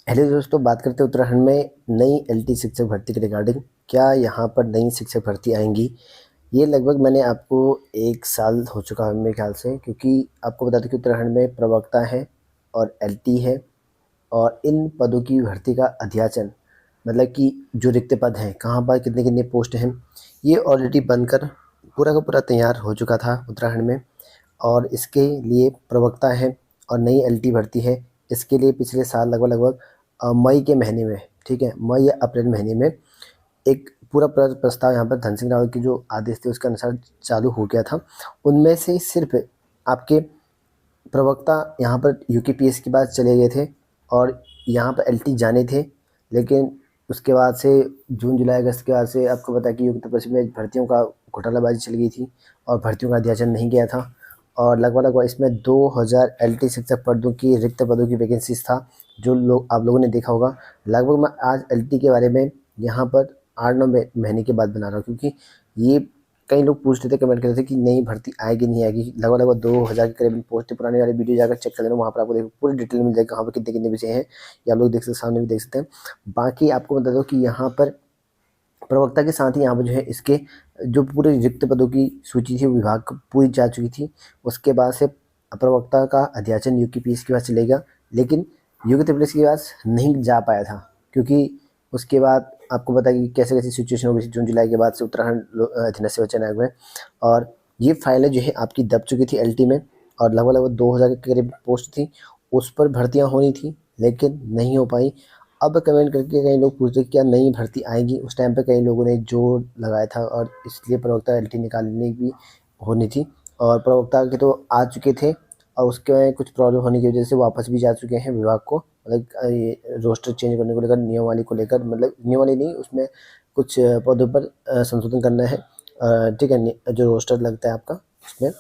Hello दोस्तों, बात करते हैं उत्तराखंड में नई एलटी शिक्षक भर्ती के रिगार्डिंग। क्या यहाँ पर नई शिक्षक भर्ती आएंगी? ये लगभग मैंने आपको 1 साल हो चुका है मेरे ख्याल से, क्योंकि आपको बता दें कि उत्तराखंड में प्रवक्ता है और एलटी है, और इन पदों की भर्ती का अध्याचन, मतलब कि जो रिक्त पद हैं कहाँ पर कितने कितने पोस्ट हैं, ये ऑलरेडी बनकर पूरा का पूरा तैयार हो चुका था उत्तराखंड में। और इसके लिए प्रवक्ता है और नई एलटी भर्ती है। इसके लिए पिछले साल लगभग लगभग मई के महीने में, ठीक है, मई या अप्रैल महीने में एक पूरा प्रस्ताव यहाँ पर धन सिंह रावत की जो आदेश थे उसके अनुसार चालू हो गया था। उनमें से सिर्फ आपके प्रवक्ता यहाँ पर यूकेपीएस के बाद चले गए थे और यहाँ पर एलटी जाने थे। लेकिन उसके बाद से जून जुलाई अगस्त के बाद से आपको पता है कि उत्तर प्रदेश में भर्तियों का घोटालाबाजी चल गई थी और भर्तियों का अध्याचन नहीं किया था। और लगभग लगभग इसमें 2000 एलटी शिक्षक पदों की रिक्त पदों की वैकेंसीज था, जो लोग आप लोगों ने देखा होगा। लगभग मैं आज एलटी के बारे में यहाँ पर 8-9 महीने के बाद बना रहा हूँ, क्योंकि ये कई लोग पूछते थे, कमेंट करते थे कि नई भर्ती आएगी नहीं आएगी। लगभग लगभग 2000 के करीब पोस्ट है। पुराने वाले वीडियो जाकर चेक कर लेना, वहाँ पर आपको देखो पूरी डिटेल मिल जाएगी कहाँ पर कितने कितने विषय हैं। ये आप लोग देख सकते हैं, सामने भी देख सकते हैं। बाकी आपको बता दो कि यहाँ पर प्रवक्ता के साथ ही यहाँ पर जो है इसके जो पूरे रिक्त पदों की सूची थी वो विभाग को पूरी जा चुकी थी। उसके बाद से प्रवक्ता का अध्याचन यूकेपीएस के पास चलेगा, लेकिन यूकेपीएस के पास नहीं जा पाया था, क्योंकि उसके बाद आपको पता है कि कैसे कैसी सिचुएशन हो गई थी जून जुलाई के बाद से उत्तराखंड अधीनस्थ सेवाचयन आयोग में। और ये फाइलें जो है आपकी दब चुकी थी एलटी में, और लगभग लगभग 2000 के करीब पोस्ट थी, उस पर भर्तियाँ होनी थी लेकिन नहीं हो पाई। अब कमेंट करके कई लोग पूछते हैं क्या नई भर्ती आएगी। उस टाइम पे कई लोगों ने जोर लगाया था और इसलिए प्रवक्ता एलटी निकालने की होनी थी, और प्रवक्ता के तो आ चुके थे और उसके कुछ प्रॉब्लम होने की वजह से वापस भी जा चुके हैं विभाग को, मतलब ये रोस्टर चेंज करने को लेकर, नियमावली को लेकर, मतलब नियमावली नहीं, उसमें कुछ पदों पर संशोधन करना है, ठीक है, जो रोस्टर लगता है आपका उसमें।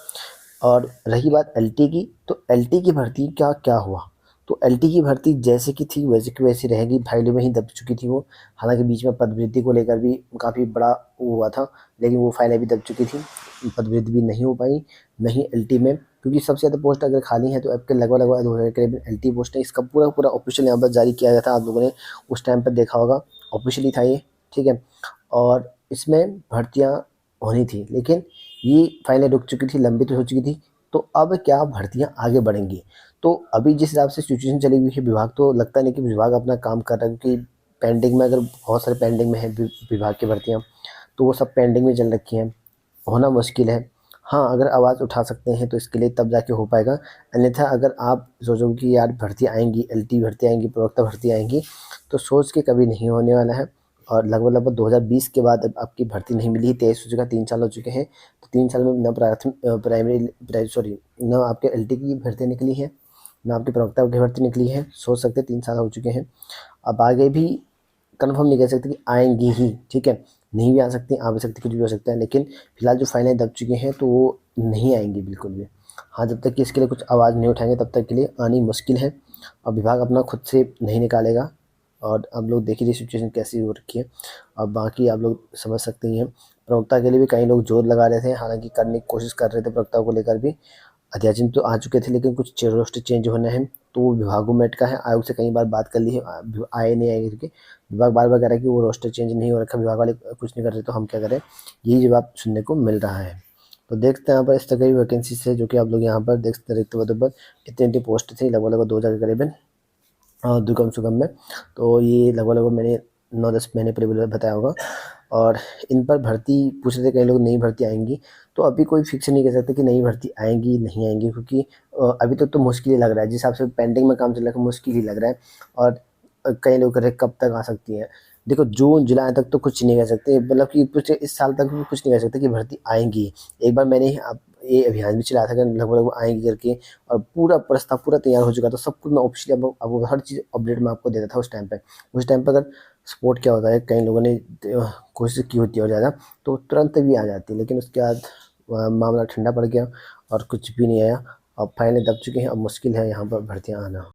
और रही बात एलटी की, तो एलटी की भर्ती का क्या हुआ? तो एलटी की भर्ती जैसे की थी वैसे की वैसी रहेगी। फाइलों में ही दब चुकी थी वो। हालांकि बीच में पदवृद्धि को लेकर भी काफ़ी बड़ा वो हुआ था, लेकिन वो फाइलें भी दब चुकी थी, पदवृद्धि भी नहीं हो पाई, नहीं एलटी में, क्योंकि सबसे ज़्यादा पोस्ट अगर खाली है तो आपके लगभग लगभग 2000 के करीब एलटी पोस्ट है। इसका पूरा पूरा ऑफिशियल यहाँ पर जारी किया गया था, आप लोगों ने उस टाइम पर देखा होगा, ऑफिशियली था ये, ठीक है। और इसमें भर्तियाँ होनी थी, लेकिन ये फाइलें रुक चुकी थी, लंबित हो चुकी थी। तो अब क्या भर्तियाँ आगे बढ़ेंगी? तो अभी जिस हिसाब से सिचुएशन चली हुई है, विभाग तो लगता नहीं कि विभाग अपना काम कर रहा है, क्योंकि पेंडिंग में, अगर बहुत सारे पेंडिंग में है विभाग की भर्तियाँ, तो वो सब पेंडिंग में चल रखी हैं, होना मुश्किल है। हाँ, अगर आवाज़ उठा सकते हैं तो इसके लिए तब जाके हो पाएगा। अन्यथा अगर आप सोचोगे कि यार भर्ती आएंगी, एलटी भर्ती आएंगी, प्रवक्ता भर्ती आएंगी, तो सोच के कभी नहीं होने वाला है। और लगभग लगभग 2020 के बाद अब आपकी भर्ती नहीं मिली है, 23 हो चुका, 3 साल हो चुके हैं। तो 3 साल में न प्राइमरी सॉरी न आपके एलटी की भर्ती निकली है, ना आपकी प्रवक्ता की भर्ती निकली है। सोच सकते 3 साल हो चुके हैं। अब आगे भी कंफर्म नहीं कह सकते कि आएंगी ही, ठीक है, नहीं भी आ सकती, आ भी सकती, कुछ भी हो सकता है, लेकिन फिलहाल जो फाइलें दब चुके हैं तो वो नहीं आएंगी बिल्कुल भी। हाँ, जब तक कि इसके लिए कुछ आवाज़ नहीं उठाएंगे तब तक के लिए आनी मुश्किल है, और विभाग अपना खुद से नहीं निकालेगा। और आप लोग देखिए सिचुएशन कैसी हो रखी है। और बाकी आप लोग समझ सकते ही हैं, प्रवक्ता के लिए भी कई लोग जोर लगा रहे थे, हालांकि करने की कोशिश कर रहे थे प्रवक्ता को लेकर भी। अध्याचन तो आ चुके थे, लेकिन कुछ रोस्टर चेंज होने हैं, तो वो विभागों में अटका है। आयोग से कई बार बात कर ली है, आए नहीं आए करके। विभाग बार बार कह रहा है कि वो रोस्टर चेंज नहीं हो रखा, विभाग वाले कुछ नहीं कर रहे, तो हम क्या करें, यही जवाब सुनने को मिल रहा है। तो देखते हैं यहाँ पर इस तरह की वैकेंसी है, जो कि आप लोग यहाँ पर देख सकते हैं रिक्त पदों पर इतनी पोस्ट थी, लगभग लगभग 2000 के करीबन दुर्गम सुगम में। तो ये लगभग लगभग मैंने 9-10 महीने पहले बताया होगा। और इन पर भर्ती पूछ रहे थे कई लोग, नई भर्ती आएंगी, तो अभी कोई फिक्स नहीं कह सकते कि नई भर्ती आएंगी नहीं आएंगी, क्योंकि अभी तक तो मुश्किल ही लग रहा है, जिस हिसाब से पेंडिंग में काम चल रहा है मुश्किल ही लग रहा है। और कई लोग कह रहे हैं कब तक आ सकती है। देखो, जून जुलाई तक तो कुछ नहीं कह सकते, मतलब कि कुछ इस साल तक भी कुछ नहीं कह सकते कि भर्ती आएंगी। एक बार मैंने ये अभियान भी चलाया था कि लगभग लगभग आएंगी करके, और पूरा प्रस्ताव पूरा तैयार हो चुका था, सब कुछ मैं ऑफिशियली अब हर चीज़ अपडेट मैं आपको देता था उस टाइम पे। उस टाइम पे अगर सपोर्ट क्या होता है, कई लोगों ने कोशिश की होती है और ज़्यादा, तो तुरंत भी आ जाती है, लेकिन उसके बाद मामला ठंडा पड़ गया और कुछ भी नहीं आया। अब फाइलें दब चुकी हैं, अब मुश्किल है यहाँ पर भर्तियाँ आना।